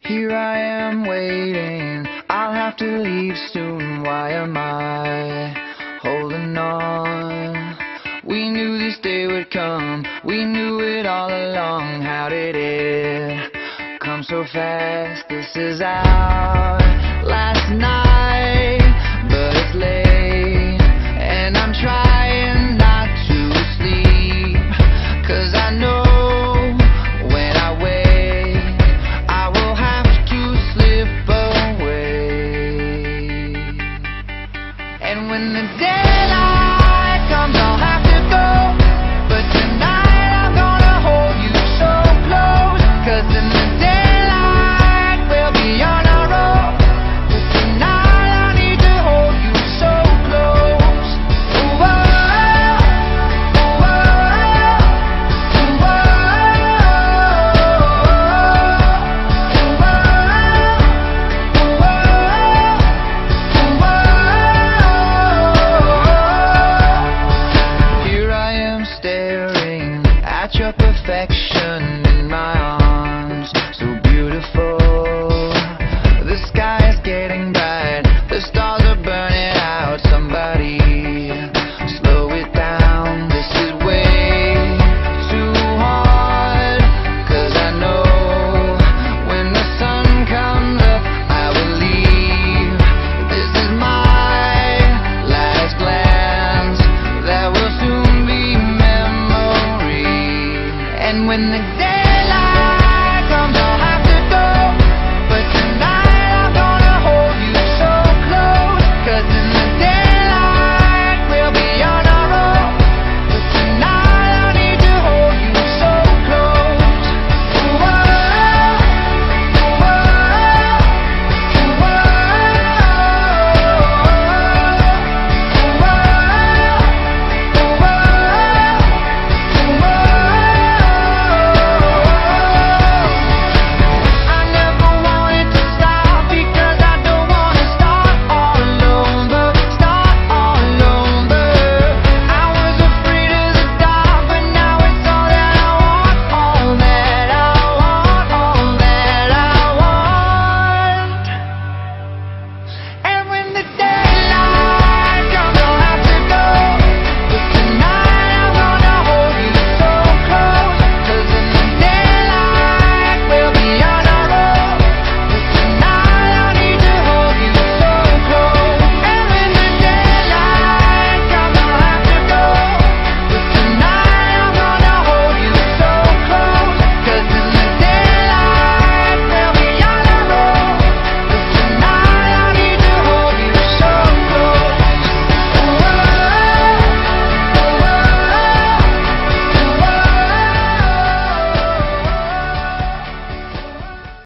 Here I am waiting, I'll have to leave soon. Why am I holding on? We knew this day would come, we knew it all along. How did it come so fast? This is our last night.